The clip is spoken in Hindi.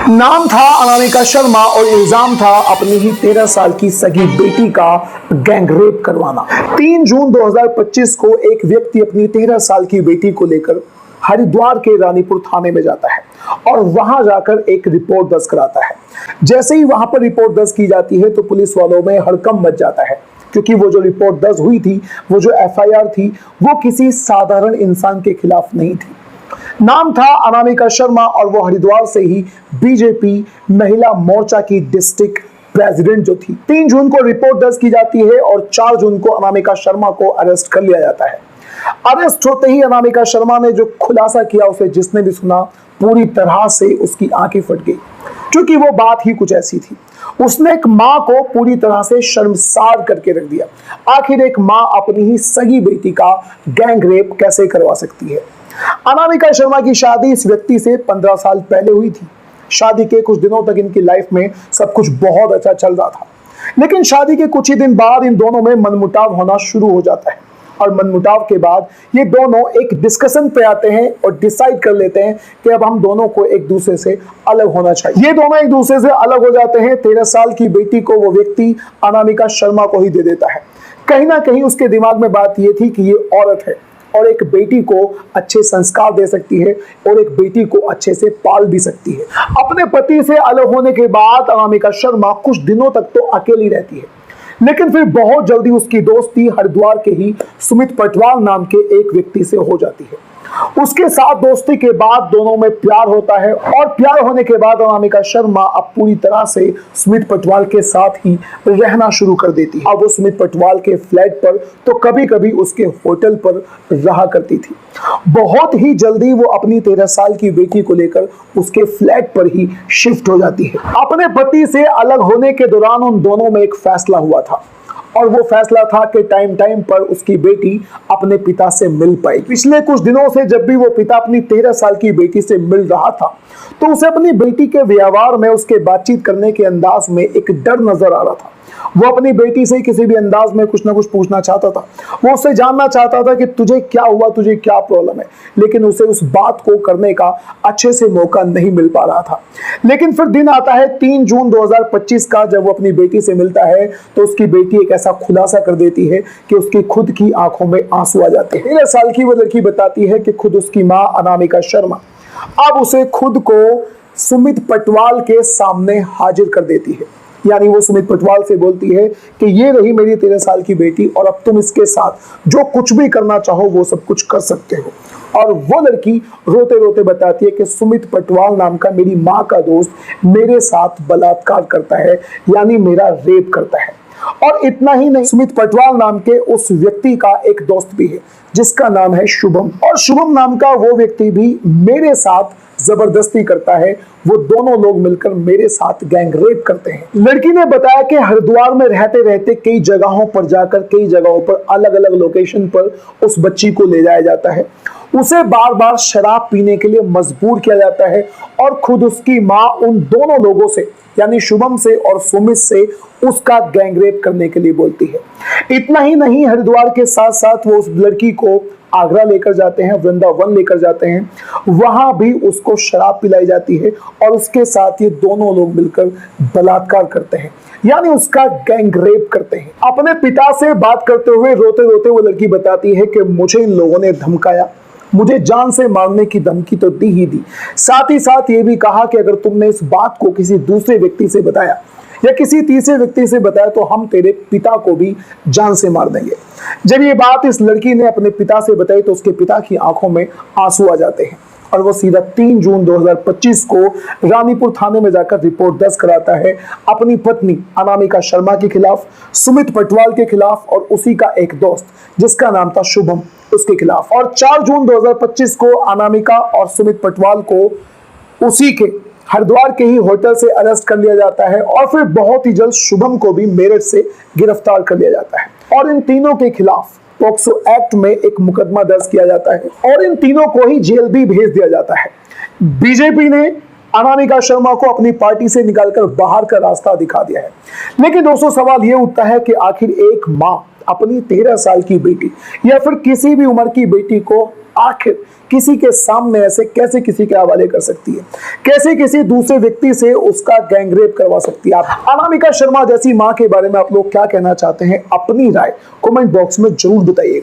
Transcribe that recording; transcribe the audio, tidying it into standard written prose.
नाम था अनामिका शर्मा और इल्जाम था अपनी ही 13 साल की सगी बेटी का गैंग रेप करवाना। 3 जून 2025 को एक व्यक्ति अपनी 13 साल की बेटी को लेकर हरिद्वार के रानीपुर थाने में जाता है और वहां जाकर एक रिपोर्ट दर्ज कराता है। जैसे ही वहां पर रिपोर्ट दर्ज की जाती है तो पुलिस वालों में हड़कंप मच जाता है, क्योंकि वो जो रिपोर्ट दर्ज हुई थी, वो जो एफआईआर थी, वो किसी साधारण इंसान के खिलाफ नहीं थी। नाम था अनामिका शर्मा और वो हरिद्वार से ही बीजेपी महिला मोर्चा की डिस्ट्रिक्ट प्रेसिडेंट जो थी। 3 जून को रिपोर्ट दर्ज की जाती है और 4 जून को अनामिका शर्मा को अरेस्ट कर लिया जाता है। अरेस्ट होते ही अनामिका शर्मा ने जो खुलासा किया, उसे जिसने भी सुना पूरी तरह से उसकी आंखें फट गई, क्योंकि वो बात ही कुछ ऐसी थी। उसने एक माँ को पूरी तरह से शर्मसार करके रख दिया। आखिर एक माँ अपनी ही सगी बेटी का गैंग रेप कैसे करवा सकती है? अनामिका शर्मा की शादी इस व्यक्ति से 15 साल पहले हुई थी। शादी के कुछ दिनों तक इनकी लाइफ में सब कुछ बहुत अच्छा चल रहा था, लेकिन शादी के कुछ ही दिन बाद इन दोनों में मनमुटाव होना शुरू हो जाता है और मनमुटाव के बाद ये दोनों एक डिस्कशन पे आते हैं और डिसाइड कर लेते हैं कि अब हम दोनों को एक दूसरे से अलग होना चाहिए। ये दोनों एक दूसरे से अलग हो जाते हैं। 13 साल की बेटी को वो व्यक्ति अनामिका शर्मा को ही दे देता है। कहीं ना कहीं उसके दिमाग में बात ये थी कि ये औरत है और एक बेटी को अच्छे संस्कार दे सकती है और एक बेटी को अच्छे से पाल भी सकती है। अपने पति से अलग होने के बाद अनामिका शर्मा कुछ दिनों तक तो अकेली रहती है, लेकिन फिर बहुत जल्दी उसकी दोस्ती हरिद्वार के ही सुमित पटवाल नाम के एक व्यक्ति से हो जाती है। उसके साथ दोस्ती के बाद दोनों में प्यार होता है और प्यार होने के बाद अनामिका शर्मा अब पूरी तरह से सुमित पटवाल के साथ ही रहना शुरू कर देती है। अब वो सुमित पटवाल के फ्लैट पर तो कभी कभी उसके होटल पर रहा करती थी। बहुत ही जल्दी वो अपनी 13 साल की बेटी को लेकर उसके फ्लैट पर ही शिफ्ट हो जाती है। अपने पति से अलग होने के दौरान उन दोनों में एक फैसला हुआ था और वो फैसला था कि टाइम टाइम पर उसकी बेटी अपने पिता से मिल पाएगी। पिछले कुछ दिनों से जब भी वो पिता अपनी 13 साल की बेटी से मिल रहा था तो उसे अपनी बेटी के व्यवहार में, उसके बातचीत करने के अंदाज में एक डर नजर आ रहा था। वो अपनी बेटी से किसी भी अंदाज में कुछ ना कुछ पूछना चाहता था। वो उससे जानना चाहता था कि तुझे क्या हुआ, तुझे क्या प्रॉब्लम है, लेकिन उसे उस बात को करने का अच्छे से मौका नहीं मिल पा रहा था। लेकिन फिर दिन आता है 3 जून 2025 का, जब वो अपनी बेटी से मिलता है तो उसकी बेटी एक ऐसा खुलासा कर देती है कि उसकी खुद की आंखों में आंसू आ जाते हैं। 13 साल की वो लड़की बताती है कि खुद उसकी माँ अनामिका शर्मा अब उसे खुद को सुमित पटवाल के सामने हाजिर कर देती है। यानी वो सुमित पटवाल से बोलती है कि ये रही मेरी 13 साल की बेटी और अब तुम इसके साथ जो कुछ भी करना चाहो वो सब कुछ कर सकते हो। और वो लड़की रोते रोते बताती है कि सुमित पटवाल नाम का मेरी माँ का दोस्त मेरे साथ बलात्कार करता है, यानी मेरा रेप करता है। और इतना ही नहीं, सुमित पटवाल नाम के उस व्यक्ति का एक दोस्त भी है जिसका नाम है शुभम, और शुभम नाम का वो व्यक्ति भी मेरे साथ जबरदस्ती करता है। वो दोनों लोग मिलकर मेरे साथ गैंग रेप करते हैं। लड़की ने बताया कि हरिद्वार में रहते रहते कई जगहों पर जाकर, कई जगहों पर अलग अलग लोकेशन पर उस बच्ची को ले जाया जाता है। उसे बार बार शराब पीने के लिए मजबूर किया जाता है और खुद उसकी माँ उन दोनों लोगों से, यानी शुभम से और सुमित से, उसका गैंग रेप करने के लिए बोलती है। इतना ही नहीं, हरिद्वार के साथ साथ वो उस लड़की को आगरा लेकर जाते हैं, वृंदावन लेकर जाते हैं, वहां भी उसको शराब पिलाई जाती है और उसके साथ ये दोनों लोग मिलकर बलात्कार करते हैं, यानी उसका गैंग रेप करते हैं। अपने पिता से बात करते हुए रोते रोते वो लड़की बताती है कि मुझे इन लोगों ने धमकाया, मुझे जान से मारने की धमकी तो दी ही दी, साथ ही साथ ये भी कहा कि अगर तुमने इस बात को किसी दूसरे व्यक्ति से बताया या किसी तीसरे व्यक्ति से बताया तो हम तेरे पिता को भी जान से मार देंगे। जब ये बात इस लड़की ने अपने पिता से बताई तो उसके पिता की आंखों में आंसू आ जाते हैं और वो सीधा 3 जून 2025 को रानीपुर थाने में जाकर रिपोर्ट दर्ज कराता है अपनी पत्नी अनामिका शर्मा के खिलाफ, सुमित पटवाल के खिलाफ और उसी का एक दोस्त जिसका नाम था शुभम, उसके खिलाफ। और 4 जून 2025 को अनामिका और सुमित पटवाल को उसी के हरिद्वार के ही होटल से अरेस्ट कर लिया जाता है और फिर बहुत ही जल्द शुभम को भी मेरठ से गिरफ्तार कर लिया जाता है और इन तीनों के खिलाफ पॉक्सो एक्ट में एक मुकदमा दर्ज किया जाता है और इन तीनों को ही जेल भी भेज दिया जाता है। बीजेपी ने अनामिका शर्मा को अपनी पार्टी से निकालकर बाहर का रास्ता दिखा दिया है। लेकिन दोस्तों, सवाल यह उठता है कि आखिर एक माँ अपनी 13 साल की बेटी या फिर किसी भी उम्र की बेटी को आखिर किसी के सामने ऐसे कैसे किसी के हवाले कर सकती है, कैसे किसी दूसरे व्यक्ति से उसका गैंगरेप करवा सकती है। आप अनामिका शर्मा जैसी मां के बारे में आप लोग क्या कहना चाहते हैं, अपनी राय कमेंट बॉक्स में जरूर बताइएगा।